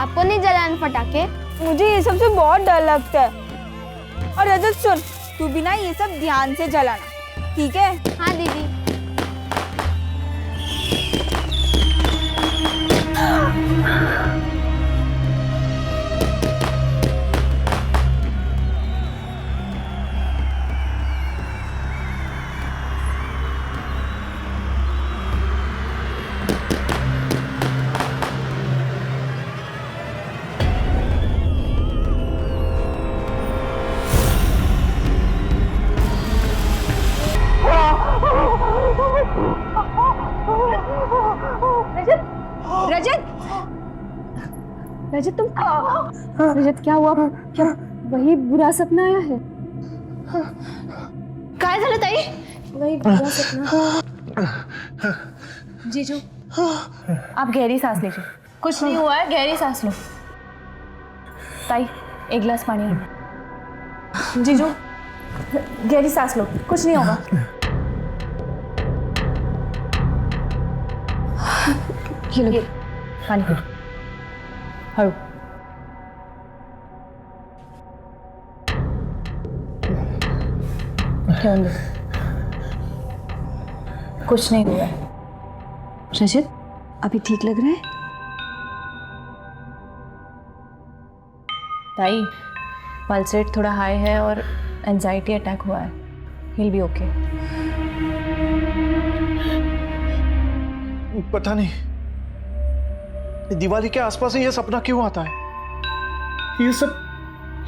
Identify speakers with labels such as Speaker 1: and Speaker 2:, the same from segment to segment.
Speaker 1: आपको नहीं जलाने पटाखे?
Speaker 2: मुझे ये सब से बहुत डर लगता है। और रजत सुन, तू भी ना ये सब ध्यान से जलाना, ठीक है?
Speaker 1: हाँ दीदी।
Speaker 3: रजत, रजत तुम रजत क्या हुआ? क्या वही बुरा सपना आया है?
Speaker 1: काय झालं ताई?
Speaker 3: वही बुरा सपना। जीजू आप गहरी सांस लीजिए।
Speaker 1: कुछ नहीं हुआ है, गहरी सांस लो।
Speaker 3: ताई एक गिलास पानी आना। जीजू गहरी सांस लो, कुछ नहीं होगा। ये लो पानी पी। हरो ठेवून दो। कुछ नहीं हुआ है।
Speaker 4: रजत अभी ठीक लग रहा है?
Speaker 3: ताई पल्स रेट थोड़ा हाई है और एंजाइटी अटैक हुआ है। He'll be okay।
Speaker 5: पता नहीं दिवाली के आसपास ही ये सपना क्यों आता है? ये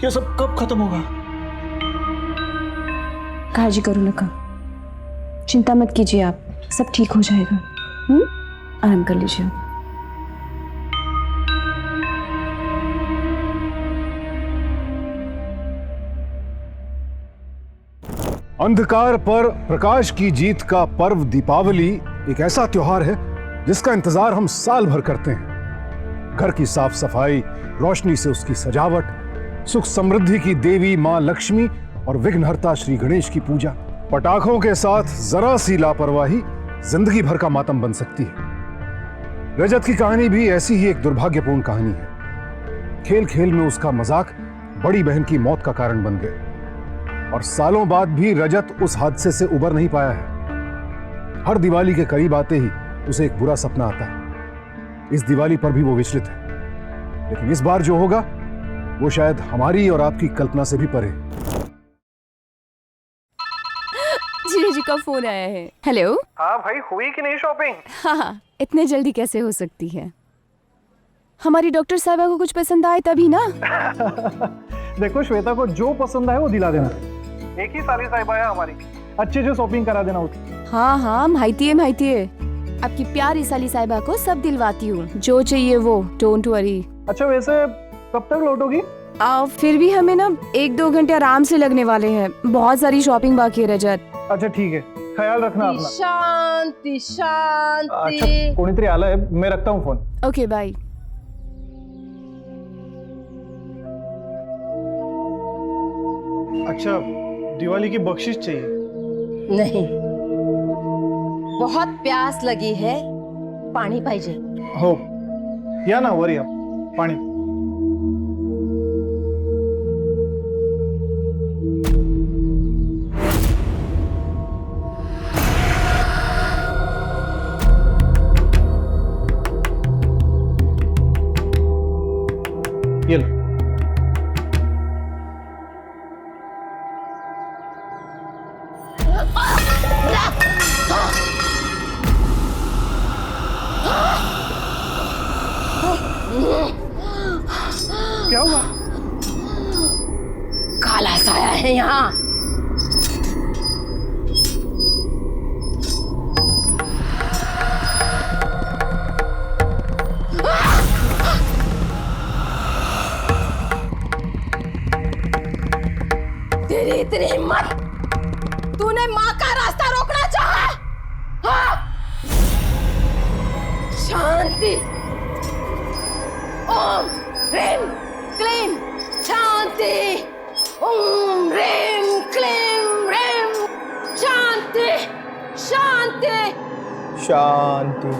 Speaker 5: सब कब खत्म होगा?
Speaker 4: काळजी करू नका, चिंता मत कीजिए आप, सब ठीक हो जाएगा। आराम कर लीजिए।
Speaker 6: अंधकार पर प्रकाश की जीत का पर्व दीपावली एक ऐसा त्योहार है जिसका इंतजार हम साल भर करते हैं। घर की साफ सफाई, रोशनी से उसकी सजावट, सुख समृद्धि की देवी मां लक्ष्मी और विघ्नहर्ता श्री गणेश की पूजा। पटाखों के साथ जरा सी लापरवाही जिंदगी भर का मातम बन सकती है। रजत की कहानी भी ऐसी ही एक दुर्भाग्यपूर्ण कहानी है। खेल खेल में उसका मजाक बड़ी बहन की मौत का कारण बन गए और सालों बाद भी रजत उस हादसे से उबर नहीं पाया है। हर दिवाली के करीब आते ही उसे एक बुरा सपना आता है। इस दिवाली पर भी वो विचलित है, लेकिन इस बार जो होगा वो शायद हमारी और आपकी कल्पना से भी परे।
Speaker 7: जीजू जी का फोन आया है। हेलो।
Speaker 5: हाँ भाई, हुई कि नहीं शॉपिंग?
Speaker 7: हाँ, इतने जल्दी कैसे हो सकती है? हमारी डॉक्टर साहबा को कुछ पसंद आए तभी ना।
Speaker 5: देखो, श्वेता को जो पसंद आए वो दिला देना। एक ही साली साहिबा है हमारी, अच्छे से शॉपिंग करा देना उसकी।
Speaker 7: हाँ हाँ, माहिती है। आपकी प्यारी साली साहिबा को सब दिलवाती हूँ, जो चाहिए वो, डोंट वरी।
Speaker 5: अच्छा, वैसे कब तक लौटोगी?
Speaker 7: फिर भी हमें ना 1-2 घंटे आराम से लगने वाले हैं। बहुत सारी शॉपिंग बाकी है रजत।
Speaker 5: अच्छा ठीक है, ख्याल रखना अपना।
Speaker 8: शांति शांति।
Speaker 5: अच्छा, कोणीतरी आलंय, मैं रखता हूँ फोन।
Speaker 7: Okay bye.
Speaker 5: अच्छा, दिवाली की बख्शिश चाहिए?
Speaker 8: नहीं, बहुत प्यास लगी है, पानी पाहिजे।
Speaker 5: हो, या ना वरी आप पानी। ये लो। क्या हुआ?
Speaker 8: काला साया है यहाँ। तेरी इतनी हिम्मत, तूने माँ का रास्ता रोकना चाहा? हाँ? शांति। ओम ह्रीं क्लीं शांति। ओम ह्रीं क्लीं ह्रीं शांति शांति
Speaker 5: शांति।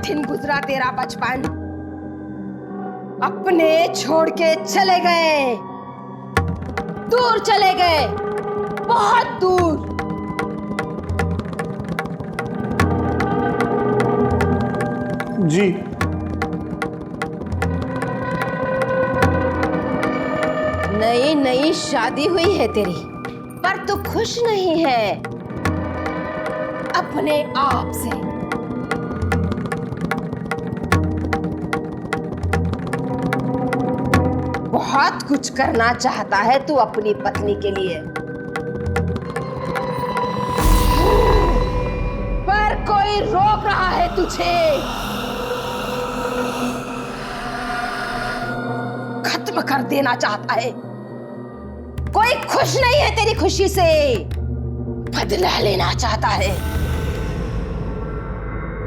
Speaker 8: कठिन गुजरा तेरा बचपन। अपने छोड़ के चले गए, दूर चले गए, बहुत दूर।
Speaker 5: जी
Speaker 8: नई नई शादी हुई है तेरी, पर तू खुश नहीं है अपने आप से। बहुत कुछ करना चाहता है तू अपनी पत्नी के लिए, पर कोई रोक रहा है तुझे। खत्म कर देना चाहता है। कोई खुश नहीं है तेरी खुशी से, बदला लेना चाहता है।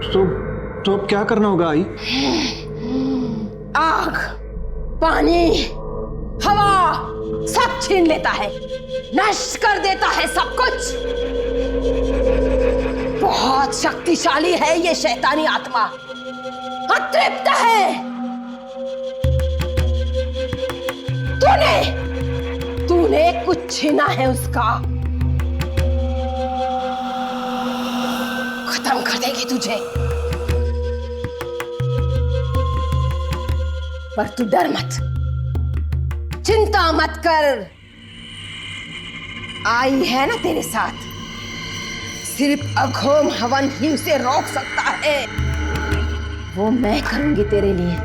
Speaker 5: तो अब क्या करना होगा आई?
Speaker 8: आग, पानी, हवा सब छीन लेता है, नष्ट कर देता है सब कुछ। बहुत शक्तिशाली है ये शैतानी आत्मा, अतृप्त है। तूने कुछ छीना है उसका, खत्म कर देगी तुझे। पर तू डर मत, चिंता मत कर। आई है ना तेरे साथ, सिर्फ अघोम हवन ही उसे रोक सकता है। वो मैं करूंगी तेरे लिए।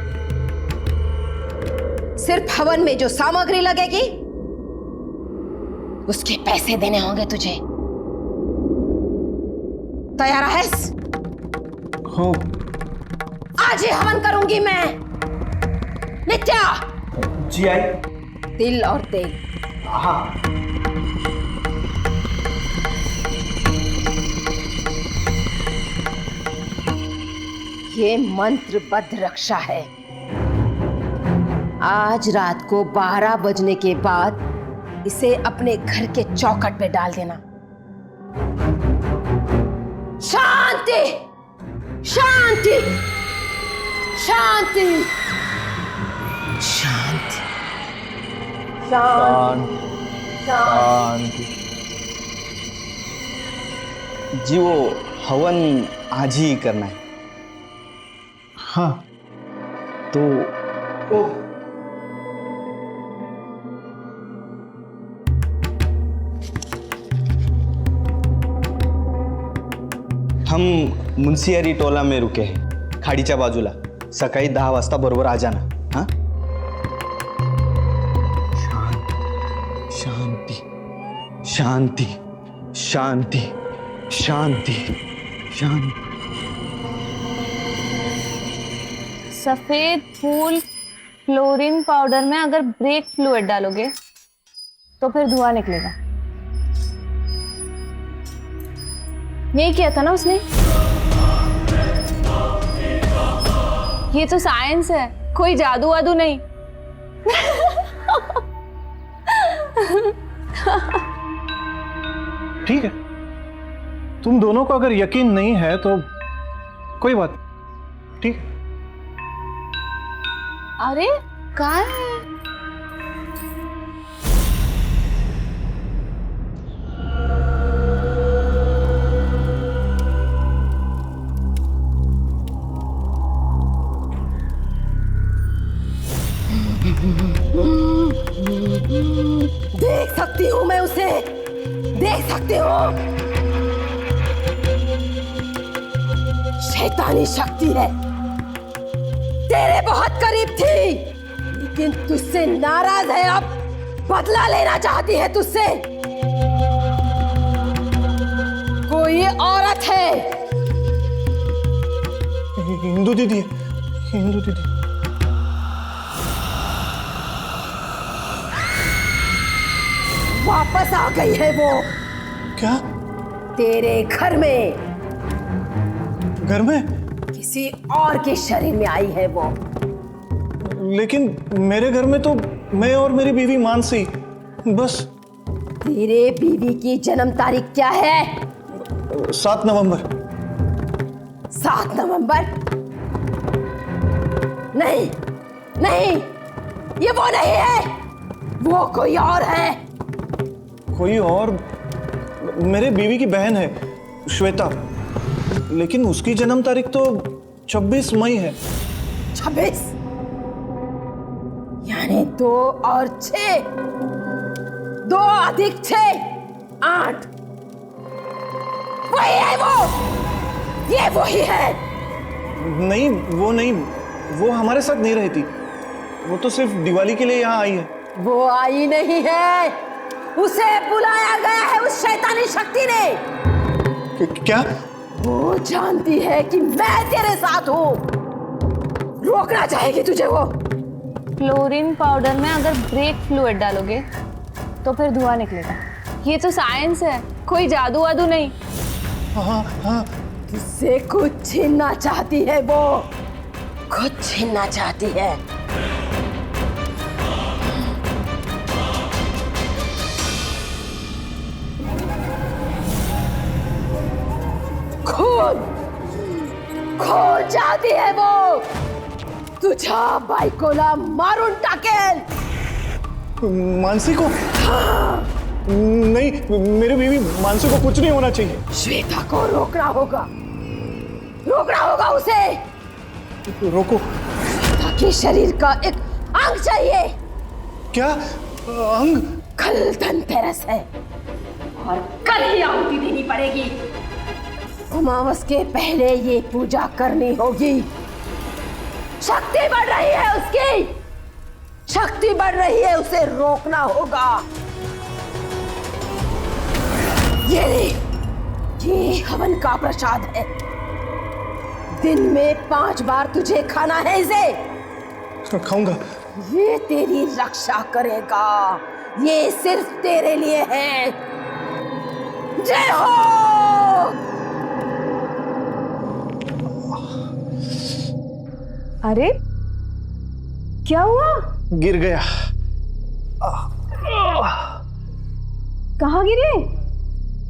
Speaker 8: सिर्फ हवन में जो सामग्री लगेगी उसके पैसे देने होंगे तुझे। तैयार है?
Speaker 5: हाँ।
Speaker 8: आज ही हवन करूंगी मैं। नित्या।
Speaker 5: जी आई।
Speaker 8: तिल और तेल।
Speaker 5: हाँ।
Speaker 8: ये मंत्रबद्ध रक्षा है। आज रात को 12 बजने के बाद इसे अपने घर के चौखट पे डाल देना। शांति, शांति, शांति, शांति, शांति, शांति।
Speaker 9: जी वो हवन आज ही करना है।
Speaker 5: हाँ
Speaker 9: तो हम मुंसियारी टोला में रुके हैं, खाडीच्या बाजूला। सकाळी 10 वाजता बरोबर आ जाना। हाँ? शांति, शांति, शांति, शांति, शांति।
Speaker 3: सफेद फूल क्लोरीन पाउडर में अगर ब्रेक फ्लूइड डालोगे तो फिर धुआं निकलेगा। यही किया था ना उसने। ये तो साइंस है, कोई जादू वादू नहीं।
Speaker 5: ठीक है, तुम दोनों को अगर यकीन नहीं है तो कोई बात। ठीक।
Speaker 3: अरे कहाँ है?
Speaker 8: देख सकती हूँ मैं उसे, देख सकती हूँ। शैतानी शक्ति है, तेरे बहुत करीब थी, लेकिन तुझसे नाराज है। अब बदला लेना चाहती है तुझसे। कोई औरत है।
Speaker 5: हिंदू दीदी, हिंदू दीदी।
Speaker 8: वापस आ गई है वो।
Speaker 5: क्या?
Speaker 8: तेरे घर में।
Speaker 5: घर में?
Speaker 8: किसी और के शरीर में आई है वो।
Speaker 5: लेकिन मेरे घर में तो मैं और मेरी बीवी मानसी बस।
Speaker 8: तेरे बीवी की जन्म तारीख क्या है?
Speaker 5: 7 नवंबर।
Speaker 8: 7 नवंबर? नहीं नहीं, ये वो नहीं है, वो कोई और है।
Speaker 9: कोई और? मेरे बीवी की बहन है श्वेता, लेकिन उसकी जन्म तारीख तो 26 मई है।
Speaker 8: 26 यानी 2 और 6, 2 अधिक 6 8। वही है वो, ये वही है।
Speaker 9: नहीं, वो नहीं, वो हमारे साथ नहीं रहती। वो तो सिर्फ दिवाली के लिए यहाँ आई है।
Speaker 8: वो आई नहीं है, उसे बुलाया गया है उस शैतानी शक्ति ने।
Speaker 9: क्या?
Speaker 8: वो जानती है कि मैं तेरे साथ हूँ, रोकना चाहेगी तुझे वो।
Speaker 3: क्लोरीन पाउडर में अगर ब्रेक फ्लूइड डालोगे तो फिर धुआं निकलेगा। ये तो साइंस है, कोई जादू वादू नहीं।
Speaker 9: हाँ हाँ,
Speaker 8: तुझसे कुछ छीनना चाहती है वो, कुछ छीनना चाहती है। खून खून चाहती है वो, तुझ्या बायकोला मारून टाकेल।
Speaker 9: मानसी को? नहीं, मेरी बीवी मानसी को कुछ नहीं होना चाहिए।
Speaker 8: श्वेता को रोकना होगा, रोकना होगा उसे।
Speaker 9: रोको।
Speaker 8: श्वेता के शरीर का एक अंग चाहिए।
Speaker 9: क्या अंग?
Speaker 8: कल धनतेरस है और कल ही आहुति देनी पड़ेगी। अमावस के पहले ये पूजा करनी होगी। शक्ति बढ़ रही है उसकी, शक्ति बढ़ रही है, उसे रोकना होगा। ये हवन का प्रसाद है। दिन में 5 बार तुझे खाना है इसे।
Speaker 9: खाऊंगा।
Speaker 8: ये तेरी रक्षा करेगा, ये सिर्फ तेरे लिए है। जय हो।
Speaker 3: अरे क्या हुआ?
Speaker 9: गिर गया।
Speaker 3: कहाँ गिरे?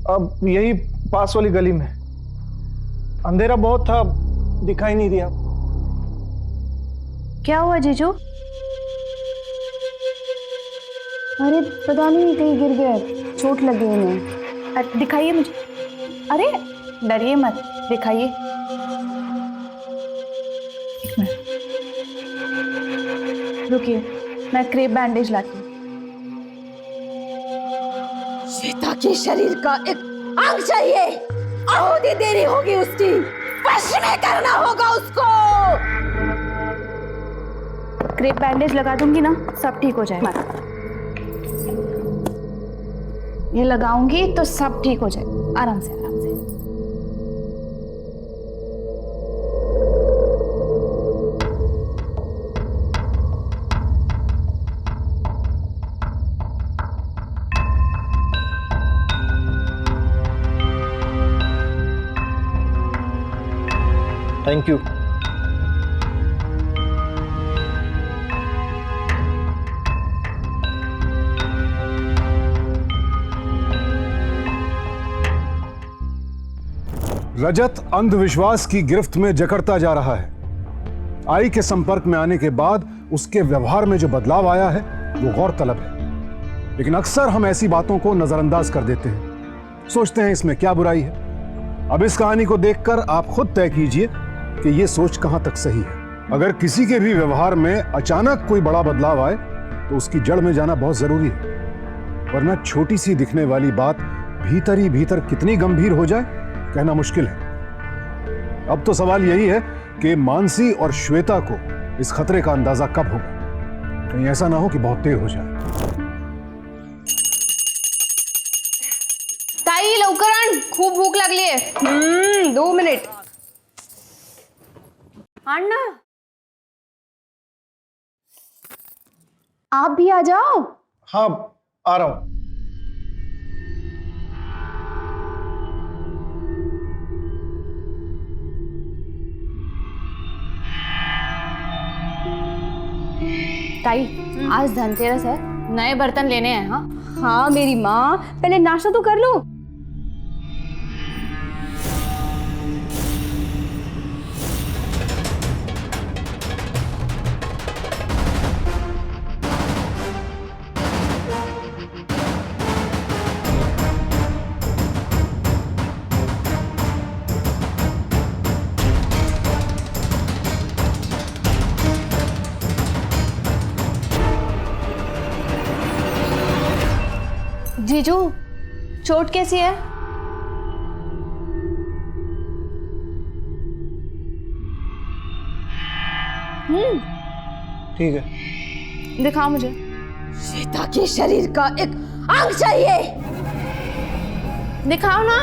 Speaker 9: अब यही पास वाली गली में। अंधेरा बहुत था, दिखाई नहीं दिया।
Speaker 3: क्या हुआ जीजू? अरे पता नहीं कहीं गिर गए, चोट लगी उन्हें। दिखाइए मुझे। अरे डरिए मत, दिखाइए। एक मिनट रुकिए, मैं क्रेप बैंडेज लाती हूँ।
Speaker 8: श्वेता के शरीर का एक अंग चाहिए, आहुति देनी होगी उसकी, वश में करना होगा उसको।
Speaker 3: क्रेप बैंडेज लगा दूंगी ना, सब ठीक हो जाएगा। ये लगाऊंगी तो सब ठीक हो जाए। आराम से आराम से।
Speaker 9: Thank you.
Speaker 6: रजत अंधविश्वास की गिरफ्त में जकड़ता जा रहा है। आई के संपर्क में आने के बाद उसके व्यवहार में जो बदलाव आया है वो गौरतलब है, लेकिन अक्सर हम ऐसी बातों को नजरअंदाज कर देते हैं, सोचते हैं इसमें क्या बुराई है। अब इस कहानी को देखकर आप खुद तय कीजिए कि ये सोच कहां तक सही है। अगर किसी के भी व्यवहार में अचानक कोई बड़ा बदलाव आए तो उसकी जड़ में जाना बहुत जरूरी है, वरना छोटी सी दिखने वाली बात भीतर ही भीतर कितनी गंभीर हो जाए कहना मुश्किल है। अब तो सवाल यही है कि मानसी और श्वेता को इस खतरे का अंदाजा कब होगा। कहीं ऐसा ना हो कि बहुत देर हो जाए।
Speaker 1: ताई लवकर आण, खूप भूक लागली आहे। 2 मिनिट आण ना।
Speaker 3: आप भी आ जाओ।
Speaker 9: हाँ, आ रहा हूं।
Speaker 3: ताई आज धनतेरस है, नए बर्तन लेने हैं। हाँ
Speaker 2: हाँ मेरी माँ, पहले नाश्ता तो कर लो।
Speaker 1: जीजू चोट कैसी है?
Speaker 9: ठीक है।
Speaker 1: दिखाओ मुझे।
Speaker 8: श्वेता के शरीर का एक अंग चाहिए।
Speaker 1: दिखाओ ना।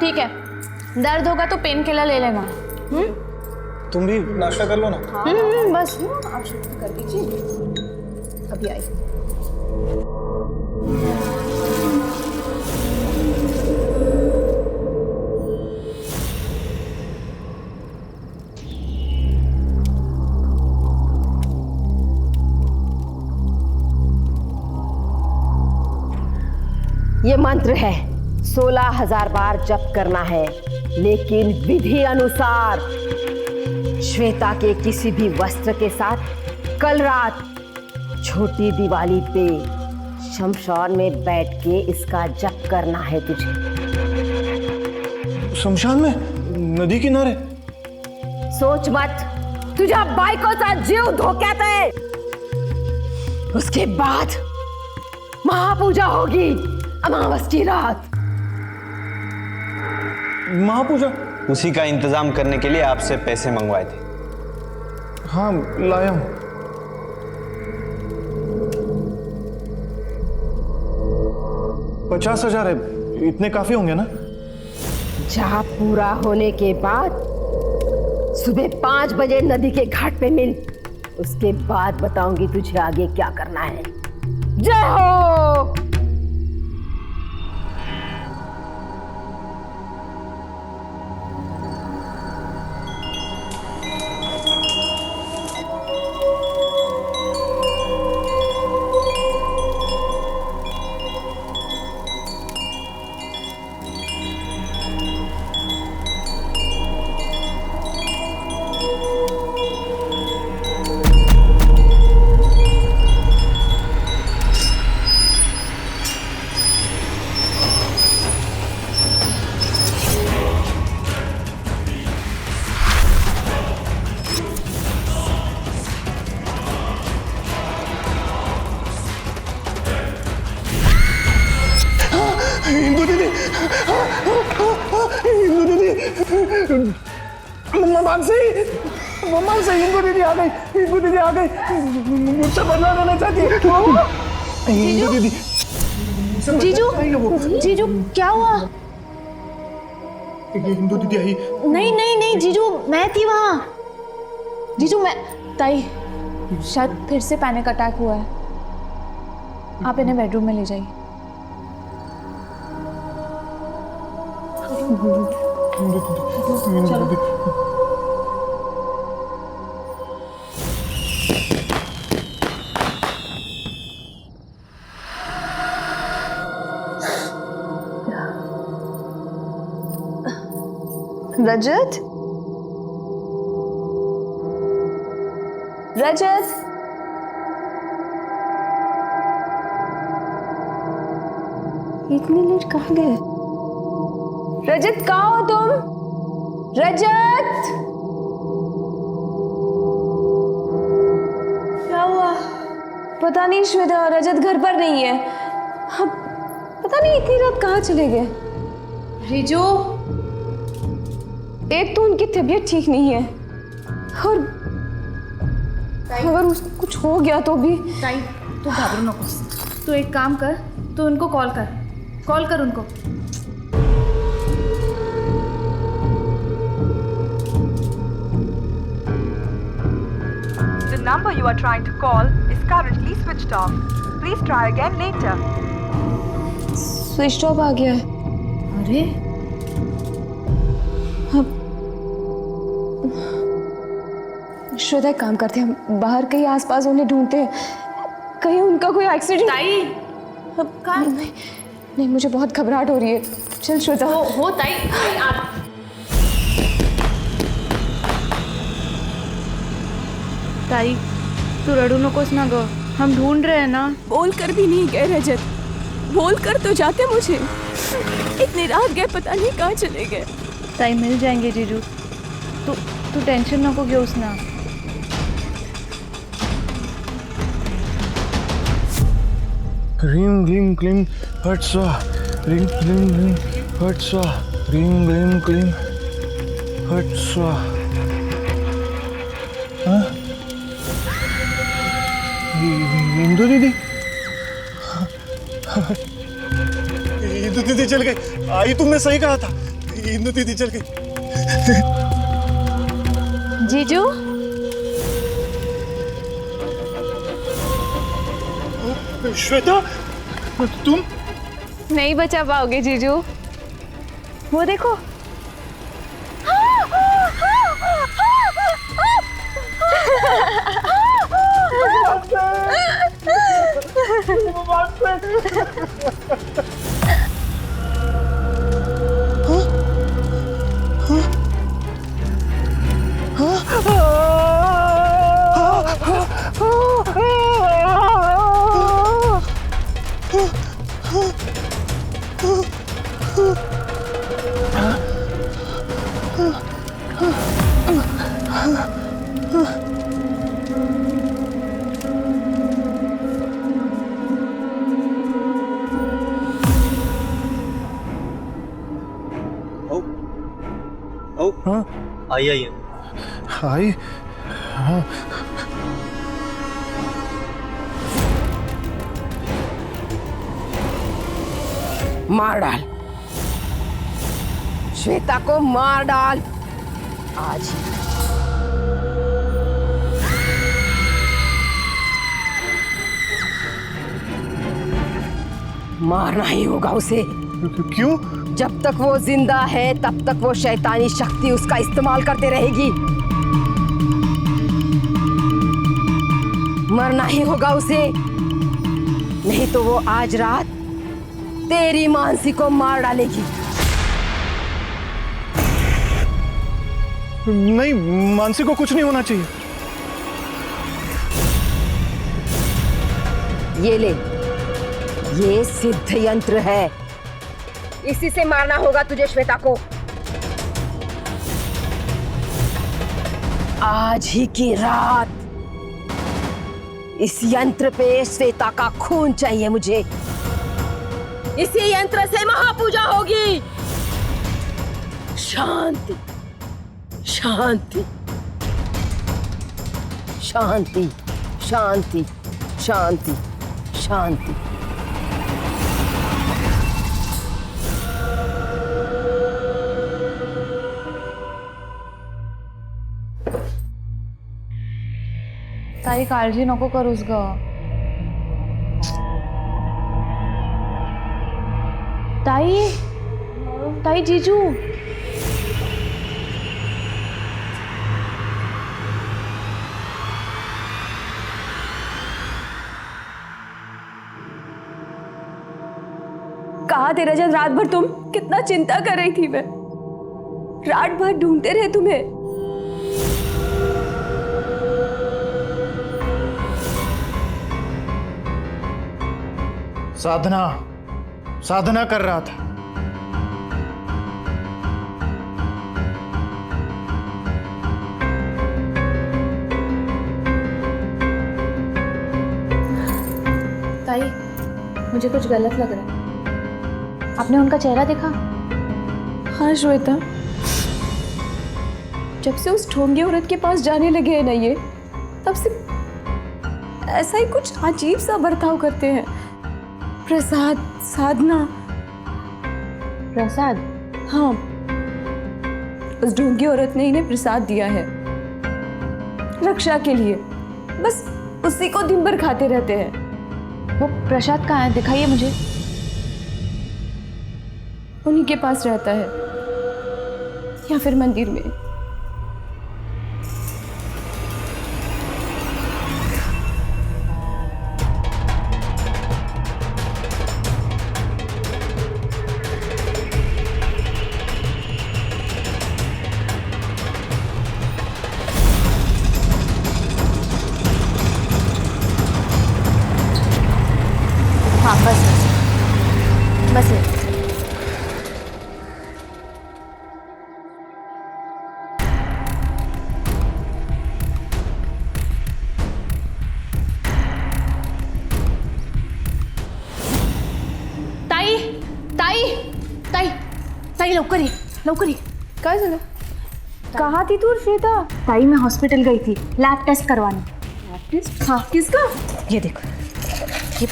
Speaker 1: ठीक है, दर्द होगा तो पेन किलर ले लेना।
Speaker 9: तुम भी नाश्ता कर लो ना।
Speaker 1: बस आप शुरू कर दीजिए, अभी आई।
Speaker 8: ये मंत्र है, 16,000 बार जप करना है, लेकिन विधि अनुसार। श्वेता के किसी भी वस्त्र के साथ कल रात छोटी दिवाली पे शमशान में बैठ के इसका जप करना है तुझे।
Speaker 9: शमशान में? नदी किनारे?
Speaker 8: सोच मत, तुझा बाइकों का जीव धोख्यात है। उसके बाद महापूजा होगी अमावस की रात।
Speaker 9: महापूजा?
Speaker 10: उसी का इंतजाम करने के लिए आपसे पैसे मंगवाए थे।
Speaker 9: हाँ, लाया हूं। 50,000 है, इतने काफी होंगे ना?
Speaker 8: जहां पूरा होने के बाद सुबह 5 बजे नदी के घाट पे मिल। उसके बाद बताऊंगी तुझे आगे क्या करना है। जय हो।
Speaker 9: हिंदू दीदी, हिंदू दीदी, मानसी, हिंदू दीदी आ गई, हिंदू दीदी आ गई, मुझसे बदला लेना चाहती है। हिंदू दीदी।
Speaker 1: जीजू, जीजू क्या हुआ?
Speaker 9: हिंदू दीदी आई।
Speaker 1: नहीं नहीं नहीं जीजू, मैं थी वहां। जीजू मैं ताई, शायद फिर से पैनिक अटैक हुआ है। आप इन्हें बेडरूम में ले जाइए।
Speaker 4: रजत, रजत, इतनी लेट कहाँ गए? रजत कहाँ हो तुम? रजत, क्या हुआ? पता नहीं श्वेता, रजत घर पर नहीं है। अब पता नहीं इतनी रात कहाँ चले गए। रिजू, एक तो उनकी तबीयत ठीक नहीं है, और अगर उसको कुछ हो गया तो भी।
Speaker 1: ताई तू घबरा नको, तू एक काम कर, तू उनको कॉल कर उनको।
Speaker 11: The number you are trying to call is currently switched off. Please try again later.
Speaker 4: Switch off आ गया है।
Speaker 1: अरे
Speaker 4: श्वेता एक काम करते हैं, हम बाहर कहीं आसपास उन्हें ढूंढते हैं, कहीं उनका कोई एक्सीडेंट।
Speaker 3: ताई
Speaker 4: नहीं, मुझे बहुत घबराहट हो रही है। चल श्वेता।
Speaker 3: हो ताई आप
Speaker 7: ताई तू रड़ू नकोस ना गो, हम ढूंढ रहे हैं ना। बोल कर भी नहीं गए रजत, बोल कर तो जाते मुझे। इतनी रात गए, पता नहीं कहाँ चले गए।
Speaker 3: ताई मिल जाएंगे जीजू, तू टेंशन नको घेऊस ना।
Speaker 9: ह्रीं ग्लीं क्लीं फट स्वाहा, ह्रीं ग्लीं ग्लीं फट स्वाहा, ह्रीं ग्लीं क्लीं फट स्वाहा। हाँ? इंदु दीदी, इंदु दीदी चल गई। आई तुमने सही कहा था, इंदु दीदी चल गई।
Speaker 3: जीजू
Speaker 9: श्वेता, तुम
Speaker 3: नहीं बचा पाओगे जीजू, वो देखो।
Speaker 10: आइए
Speaker 9: आई। हाँ।
Speaker 8: मार डाल श्वेता को, मार डाल आज ही। मारना ही होगा उसे।
Speaker 9: क्यों?
Speaker 8: जब तक वो जिंदा है तब तक वो शैतानी शक्ति उसका इस्तेमाल करते रहेगी। मरना ही होगा उसे, नहीं तो वो आज रात तेरी मानसी को मार डालेगी।
Speaker 9: नहीं, मानसी को कुछ नहीं होना चाहिए।
Speaker 8: ये ले, ये सिद्ध यंत्र है, इसी से मारना होगा तुझे श्वेता को। आज ही की रात इस यंत्र पे श्वेता का खून चाहिए मुझे। इसी यंत्र से महापूजा होगी। शांति शांति शांति शांति शांति शांति।
Speaker 3: ताई काळजी नको करूस ग। ताई जीजू
Speaker 4: कहा थे रजत, रात भर तुम कितना चिंता कर रही थी। मैं रात भर ढूंढते रहे तुम्हें।
Speaker 9: साधना कर रहा था।
Speaker 1: ताई मुझे कुछ गलत लग रहा है। आपने उनका चेहरा देखा?
Speaker 4: हाँ श्वेता, जब से उस ढोंगी औरत के पास जाने लगे हैं ना ये, तब से ऐसा ही कुछ अजीब सा बर्ताव करते हैं। प्रसाद, साधना।
Speaker 1: प्रसाद?
Speaker 4: हाँ, उस ढोंगी औरत ने इन्हें प्रसाद दिया है रक्षा के लिए। बस उसी को दिन भर खाते रहते हैं।
Speaker 1: वो प्रसाद कहाँ है? दिखाइए मुझे।
Speaker 4: उन्हीं के पास रहता है, या फिर मंदिर में।
Speaker 3: हाँ बस बस ये।
Speaker 1: ताई ताई ताई ताई लवकर ये
Speaker 3: काय झालं? कहाँ थी तू श्वेता? ताई मैं हॉस्पिटल गई थी लैब टेस्ट करवाने। Lab test? हाँ। किसका? ये देखो, ये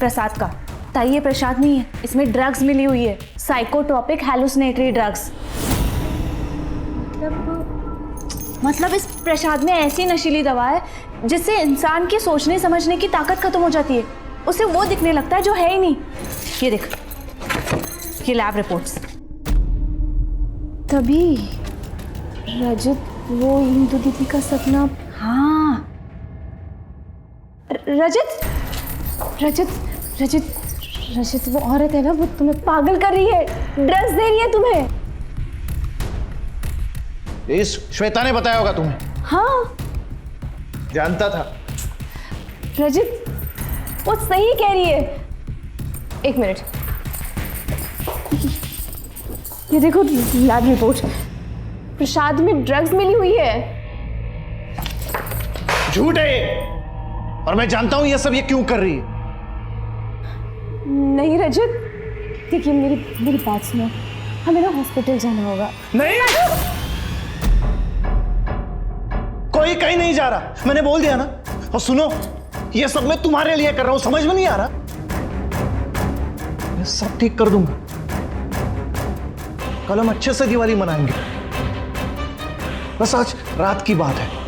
Speaker 3: प्रसाद का।
Speaker 1: ताई ये प्रसाद नहीं है, इसमें ड्रग्स मिली हुई है, साइकोट्रोपिक हैलुसिनेटरी ड्रग्स। मतलब इस प्रसाद में ऐसी नशीली दवा है जिससे इंसान की सोचने समझने की ताकत खत्म हो जाती है, उसे वो दिखने लगता है जो है ही नहीं। ये देख, ये लैब रिपोर्ट्स।
Speaker 3: तभी रजत वो इंदु दीदी का सपना।
Speaker 1: हाँ
Speaker 3: रजत रजत रजत रजत वो औरत है ना, वो तुम्हें पागल कर रही है, ड्रग्स दे रही है तुम्हें।
Speaker 9: इस श्वेता ने बताया होगा तुम्हें?
Speaker 3: हाँ
Speaker 9: जानता था।
Speaker 3: रजत वो सही कह रही है। एक मिनट, ये देखो लैब रिपोर्ट, प्रसाद में ड्रग्स मिली हुई है।
Speaker 9: झूठ है ये, और मैं जानता हूं ये सब ये क्यों कर रही है।
Speaker 3: नहीं रजत, देखिए मेरी बात सुनो, हमें ना हॉस्पिटल जाना होगा।
Speaker 9: नहीं, कोई कहीं नहीं जा रहा, मैंने बोल दिया ना। और सुनो, ये सब मैं तुम्हारे लिए कर रहा हूं, समझ में नहीं आ रहा? मैं सब ठीक कर दूंगा, कल हम अच्छे से दिवाली मनाएंगे। बस आज रात की बात है।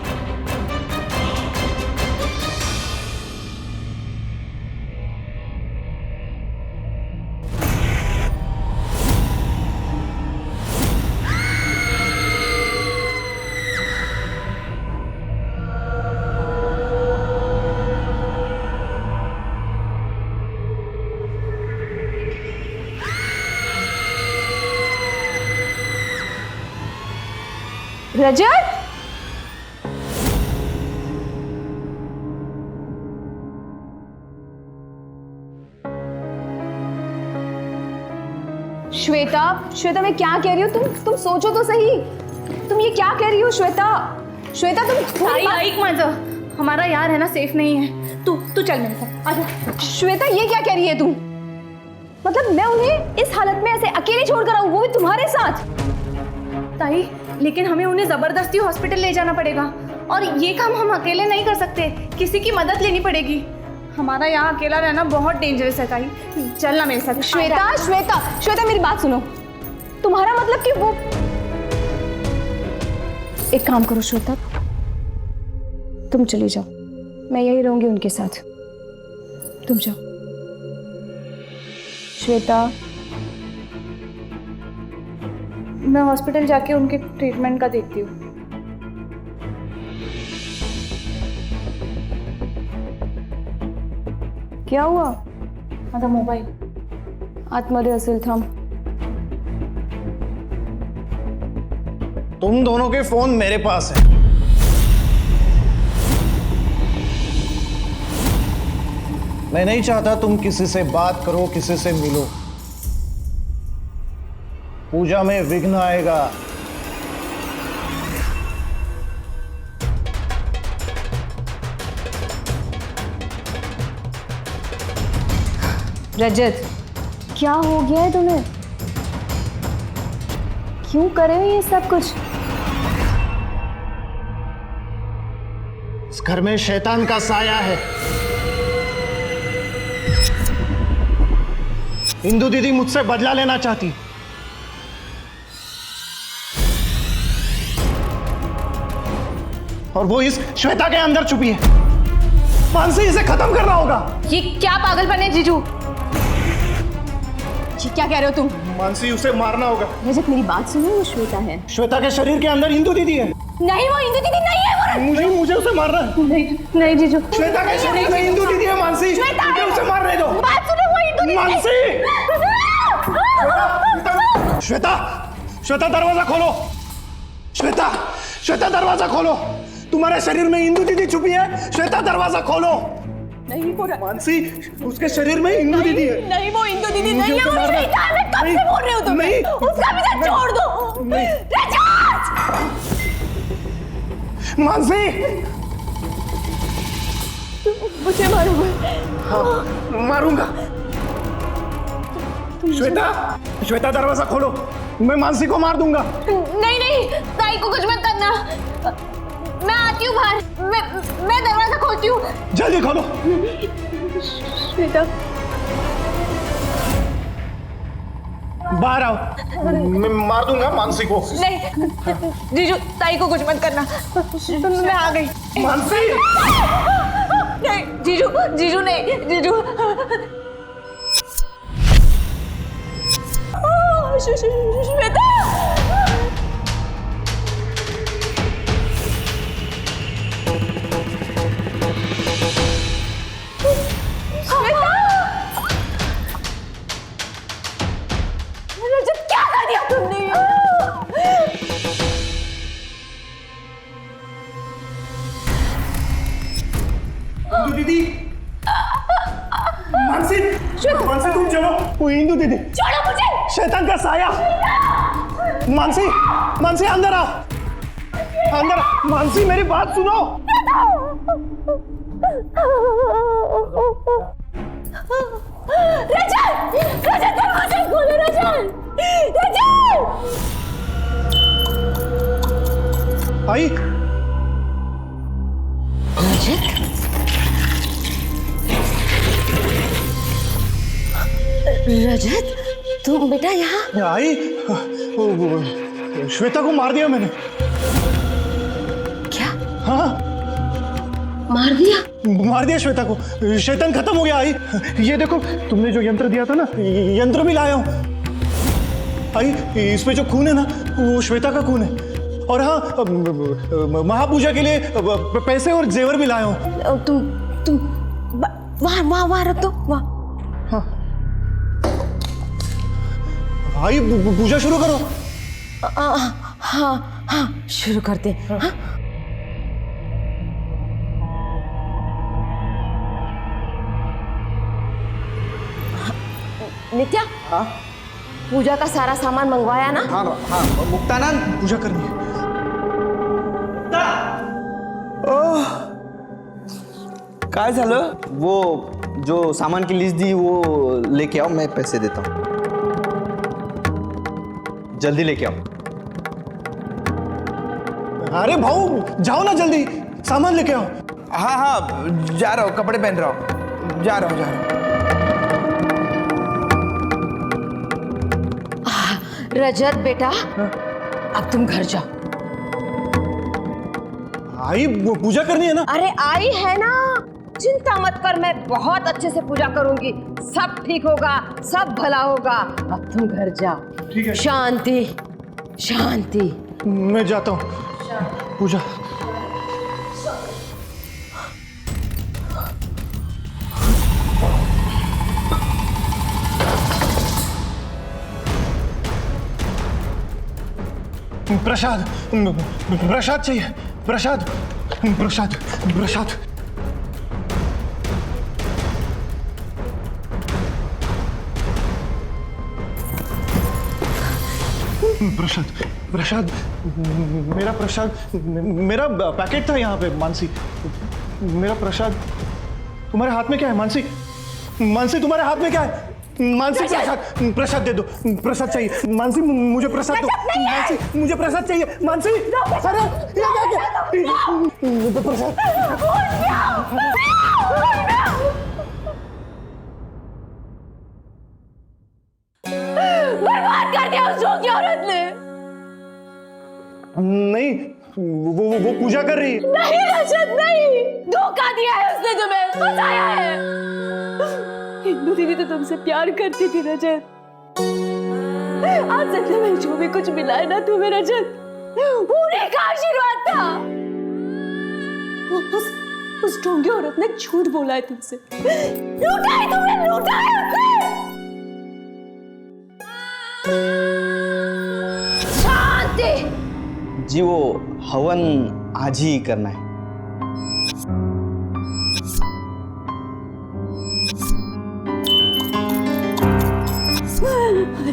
Speaker 3: रजत श्वेता मैं क्या कह रही हूँ, तुम सोचो तो सही, तुम ये क्या कह रही हो श्वेता? श्वेता तुम
Speaker 1: ताई ऐक माझं, हमारा यार है ना सेफ नहीं है, तू चल मेरे साथ आजा।
Speaker 3: श्वेता ये क्या कह रही है तू? मतलब मैं उन्हें इस हालत में ऐसे अकेले छोड़कर आऊं, वो भी तुम्हारे साथ?
Speaker 1: ताई लेकिन हमें उन्हें जबरदस्ती हॉस्पिटल ले जाना पड़ेगा, और ये काम हम अकेले नहीं कर सकते, किसी की मदद लेनी पड़ेगी। हमारा यहाँ अकेला रहना बहुत डेंजरस है ताई, चलना मेरे साथ।
Speaker 3: श्वेता मेरी बात सुनो, तुम्हारा मतलब कि वो, एक काम करो श्वेता, तुम चली जाओ, मैं यही रहूंगी उनके साथ, तुम जाओ। श्वेता
Speaker 1: मैं हॉस्पिटल जाके उनके ट्रीटमेंट का देखती हूँ।
Speaker 3: क्या हुआ?
Speaker 1: माझा मोबाईल
Speaker 3: आतमध्ये असेल, थांब।
Speaker 9: तुम दोनों के फोन मेरे पास है। मैं नहीं चाहता तुम किसी से बात करो, किसी से मिलो। पूजा में विघ्न आएगा।
Speaker 3: रजत क्या हो गया है तुम्हें? क्यों कर रहे हो ये सब कुछ?
Speaker 9: इस घर में शैतान का साया है। इंदु दीदी मुझसे बदला लेना चाहती, और वो इस श्वेता के अंदर छुपी है। मानसी, इसे खत्म करना होगा।
Speaker 3: ये क्या पागलपन है जीजू? ये क्या कह रहे हो तुम?
Speaker 9: मानसी, उसे मारना होगा।
Speaker 3: रजत मेरी बात सुनो, वो श्वेता है।
Speaker 9: श्वेता के शरीर के अंदर इंदु दीदी है।
Speaker 3: नहीं, वो इंदु दीदी नहीं है।
Speaker 9: मुझे उसे मारना है।
Speaker 3: नहीं जीजू,
Speaker 9: श्वेता के शरीर में इंदु दीदी है। मानसी, मुझे उसे मारने दो।
Speaker 3: बात सुनो, वो इंदु दीदी।
Speaker 9: मानसी, श्वेता दरवाजा खोलो। श्वेता दरवाजा खोलो। तुम्हारे शरीर में इंदु दीदी छुपी है। श्वेता दरवाजा खोलो।
Speaker 8: नहीं वो
Speaker 9: मानसी, उसके शरीर में इंदु दीदी है।
Speaker 8: नहीं वो इंदु दीदी
Speaker 9: मुझे
Speaker 8: नहीं है,
Speaker 9: उसे
Speaker 8: वो
Speaker 9: मारना-
Speaker 8: श्वेता है। मैं कब से बोल रही हूँ तुम्हें,
Speaker 9: नहीं।
Speaker 8: उसका पीछा छोड़ दो। रजत!
Speaker 9: मानसी,
Speaker 8: मुझे मारोगे?
Speaker 9: हाँ, मारूंगा। श्वेता, श्वेता दरवाजा खोलो, मैं मानसी को मार दूंगा।
Speaker 1: नहीं नहीं, ताई को कुछ मत करना। मैं आती हूँ बाहर, मैं दरवाजा खोलती हूँ।
Speaker 9: जल्दी खोलो।
Speaker 1: श्वेता,
Speaker 9: बाहर आओ, मैं मार दूंगा मानसी को।
Speaker 1: नहीं जीजू, ताई को कुछ मत करना। मैं आ गई।
Speaker 9: मानसी,
Speaker 1: नहीं जीजू, जीजू नहीं, जीजू। श्वेता, रजत क्या कर दिया तुमने?
Speaker 9: इंदु दीदी, मानसी, मानसी तुम चलो। वो इंदु दीदी,
Speaker 1: छोड़ो मुझे।
Speaker 9: शैतान का साया। मानसी, मानसी अंदर आओ, अंदर। मानसी मेरी बात सुनो।
Speaker 1: रजत, रजत दरवाजा खोलो। रजत, रजत।
Speaker 9: आई,
Speaker 8: रजत, तुम बेटा यहाँ?
Speaker 9: आई, श्वेता को मार दिया मैंने।
Speaker 8: क्या
Speaker 9: हाँ,
Speaker 8: मार दिया?
Speaker 9: मार दिया श्वेता को। शैतान खत्म हो गया। आई, ये देखो, तुमने जो यंत्र दिया था ना, यंत्र भी लाया हूं। आई, इसमें जो खून है ना, वो श्वेता का खून है। और हाँ, महापूजा के लिए पैसे और जेवर भी लाया हूं।
Speaker 8: तुम वहाँ रख दो, वहाँ।
Speaker 9: आई, पूजा शुरू करो।
Speaker 8: हाँ, शुरू करते हैं। हाँ? नित्या,
Speaker 9: हाँ,
Speaker 8: पूजा का सारा सामान मंगवाया ना?
Speaker 9: हाँ, हाँ, मुक्तानंद, पूजा करनी है।
Speaker 12: काय झालं? वो जो सामान की लिस्ट दी वो लेके आओ, मैं पैसे देता हूँ। जल्दी लेके आओ।
Speaker 9: अरे भाऊ, जाओ ना जल्दी, सामान लेके आओ।
Speaker 12: हाँ हाँ, जा रहा हूँ, कपड़े पहन रहा हूँ, जा रहा हूँ।
Speaker 8: रजत बेटा, अब तुम घर जाओ।
Speaker 9: आई, वो पूजा करनी है ना?
Speaker 8: अरे आई है ना, चिंता मत कर, मैं बहुत अच्छे से पूजा करूंगी। सब ठीक होगा, सब भला होगा। अब तुम घर जाओ।
Speaker 9: ठीक है।
Speaker 8: शांति, शांति।
Speaker 9: मैं जाता हूँ। पूजा। प्रसाद, प्रसाद चाहिए। प्रसाद, प्रसाद, प्रसाद। प्रसाद, प्रसाद, मेरा प्रसाद, मेरा पैकेट था यहाँ पे। मानसी, मेरा प्रसाद तुम्हारे हाथ में क्या है? मानसी, मानसी तुम्हारे हाथ में क्या है? मानसी, प्रसाद, प्रसाद दे दो। प्रसाद चाहिए। मानसी, मुझे प्रसाद दो। मानसी, मुझे प्रसाद चाहिए। मानसी, अरे ये क्या? प्रसाद।
Speaker 1: बर्बाद कर दिया उस जोगी औरत ने।
Speaker 9: नहीं, वो पूजा कर रही है।
Speaker 1: नहीं रजत, नहीं, धोखा दिया है उसने, तुम्हें फंसाया है। इंदु दीदी तो तुमसे प्यार करती थी रजत। आज सच में जो भी कुछ मिला है ना तुम्हें रजत, वो उन्हीं का आशीर्वाद था। उस ढोंगी औरत ने झूठ बोला है तुमसे। लूटा है तुमने, लूटा है उसने। शांति।
Speaker 12: जी, वो हवन आज ही करना है।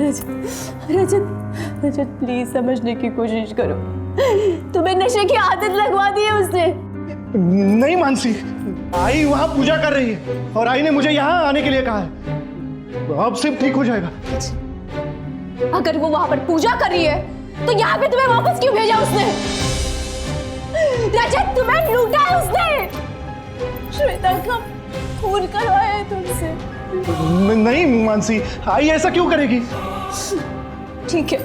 Speaker 1: रजत रजत प्लीज समझने की कोशिश करो। तुम्हें नशे की आदत लगवा दी है उसने।
Speaker 9: नहीं मानसी, आई वहां पूजा कर रही है और आई ने मुझे यहाँ आने के लिए कहा है। अब सिर्फ ठीक हो जाएगा।
Speaker 1: अगर वो वहां पर पूजा कर रही है तो यहाँ पे तुम्हें वापस क्यों भेजा उसने? रजत तुम्हें लूटा है उसने। श्वेता का खून करवाया है तुमसे।
Speaker 9: नहीं मानसी, आई ऐसा क्यों करेगी?
Speaker 1: ठीक है,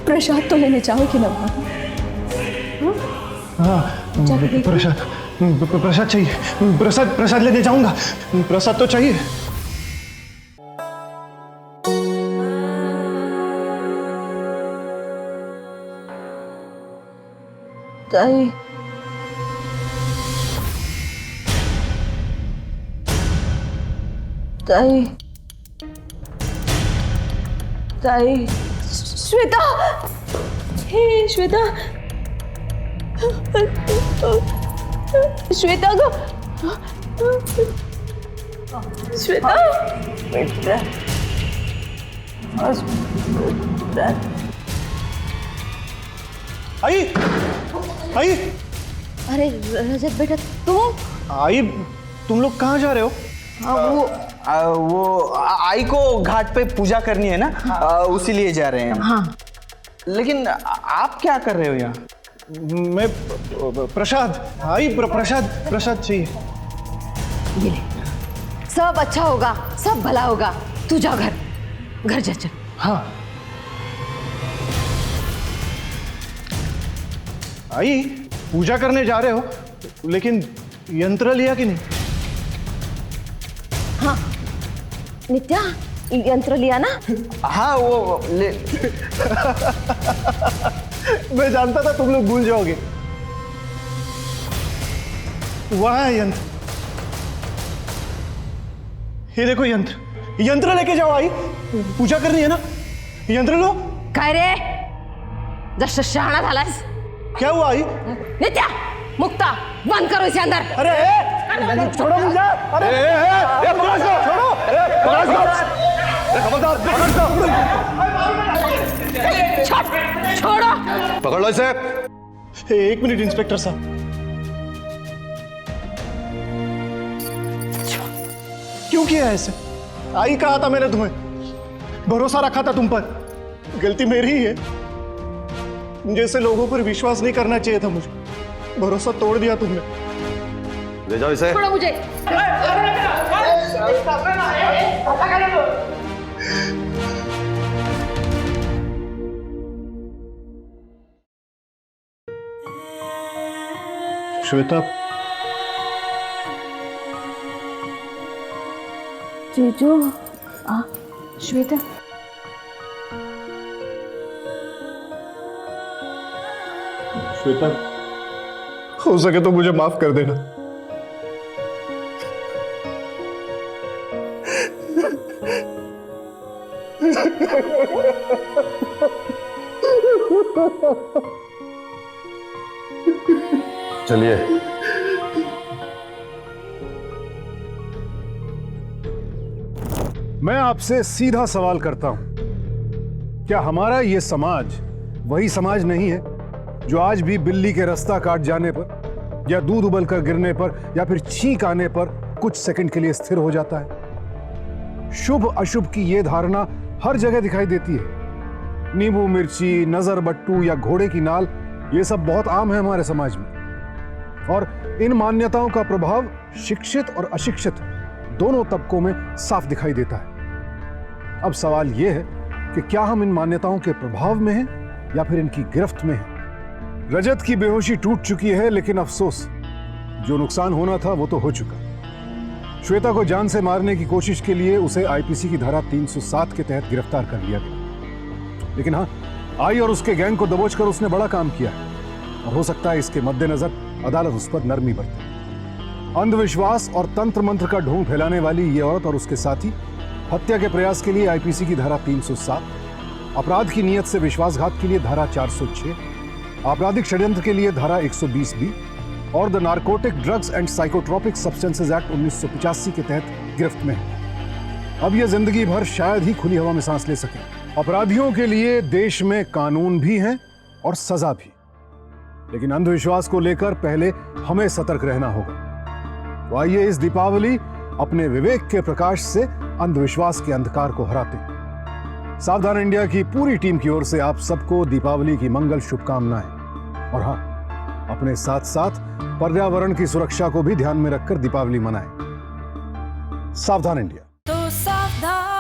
Speaker 1: प्रसाद तो लेने चाहोगे ना वहां?
Speaker 9: हाँ, प्रसाद चाहिए। प्रसाद लेने जाऊंगा। प्रसाद तो चाहिए।
Speaker 1: ताई ताई ताई श्वेता, हे श्वेता, श्वेता को श्वेता
Speaker 9: आई आई,
Speaker 8: अरे रजत बेटा तुम
Speaker 9: आई, तुम लोग कहाँ जा रहे हो?
Speaker 12: वो आई को घाट पे पूजा करनी है ना, उसी लिए जा रहे हैं।
Speaker 8: हाँ,
Speaker 12: लेकिन आप क्या कर रहे हो यहाँ?
Speaker 9: मैं प्रसाद, आई प्रसाद चाहिए।
Speaker 8: ये ले, सब अच्छा होगा, सब भला होगा। तू जा घर जा चल।
Speaker 9: हाँ आई, पूजा करने जा रहे हो, लेकिन यंत्र लिया कि नहीं?
Speaker 8: हाँ नित्या, यंत्र लिया ना?
Speaker 12: हाँ वो ले।
Speaker 9: मैं जानता था तुम लोग भूल जाओगे। वहां है यंत्र। ये देखो यंत्र लेके जाओ। आई पूजा करनी है ना, यंत्र लो।
Speaker 8: काय रे, जस्ट शहाणा झालास?
Speaker 9: क्या हुआ आई?
Speaker 8: नित्या, मुक्ता, बंद करो इसे अंदर।
Speaker 9: अरे छोड़ो मुझे। अरे पकड़ दो, छोड़ो, पकड़ दो, खबरदार, पकड़ दो।
Speaker 8: छोड़ो,
Speaker 10: पकड़ लो इसे।
Speaker 9: एक मिनट इंस्पेक्टर साहब। क्यों किया ऐसे? आई कहा था मैंने तुम्हें, भरोसा रखा था तुम पर। गलती मेरी ही है। जैसे लोगों पर विश्वास नहीं करना चाहिए था मुझे। भरोसा तोड़ दिया तुमने।
Speaker 10: ले जाओ इसे।
Speaker 8: छोड़ो मुझे।
Speaker 9: श्वेता,
Speaker 1: जीजू, श्वेता,
Speaker 9: श्वेता, हो सके तो मुझे माफ कर देना।
Speaker 10: चलिए।
Speaker 6: मैं आपसे सीधा सवाल करता हूं, क्या हमारा यह समाज वही समाज नहीं है जो आज भी बिल्ली के रास्ता काट जाने पर या दूध उबलकर गिरने पर या फिर छींक आने पर कुछ सेकंड के लिए स्थिर हो जाता है? शुभ अशुभ की यह धारणा हर जगह दिखाई देती है। नींबू मिर्ची, नजर बट्टू या घोड़े की नाल, ये सब बहुत आम है हमारे समाज में। और इन मान्यताओं का प्रभाव शिक्षित और अशिक्षित दोनों तबकों में साफ दिखाई देता है। अब सवाल यह है कि क्या हम इन मान्यताओं के प्रभाव में हैं या फिर इनकी गिरफ्त में हैं? रजत की बेहोशी टूट चुकी है, लेकिन अफसोस, जो नुकसान होना था वो तो हो चुका। श्वेता को जान से मारने की कोशिश के लिए उसे आईपीसी की धारा 307 के तहत गिरफ्तार कर लिया गया। लेकिन हाँ, आई और उसके गैंग को दबोचकर उसने बड़ा काम किया है और हो सकता है इसके मद्देनजर अदालत उस पर नरमी बरते। अंधविश्वास और तंत्र मंत्र का ढोंग फैलाने वाली ये औरत और उसके साथी हत्या के प्रयास के लिए आईपीसी की धारा 307, अपराध की नीयत से विश्वासघात के लिए धारा 406, आपराधिक षड्यंत्र के लिए धारा 120B और the narcotic drugs and psychotropic substances act 1985 के तहत गिरफ्त में है। अब ये जिंदगी भर शायद ही खुली हवा में सांस ले सके। अपराधियों के लिए देश में कानून भी हैं और सजा भी, लेकिन अंधविश्वास को लेकर पहले हमें सतर्क रहना होगा। तो आइए इस दीपावली अपने विवेक के प्रकाश से अंधविश्वास के अंधकार को हराते हैं। सावधान इंडिया की पूरी टीम की ओर से आप सबको दीपावली की मंगल शुभकामनाएं। और हाँ, अपने साथ साथ पर्यावरण की सुरक्षा को भी ध्यान में रखकर दीपावली मनाएं। सावधान इंडिया।
Speaker 13: तो सावधान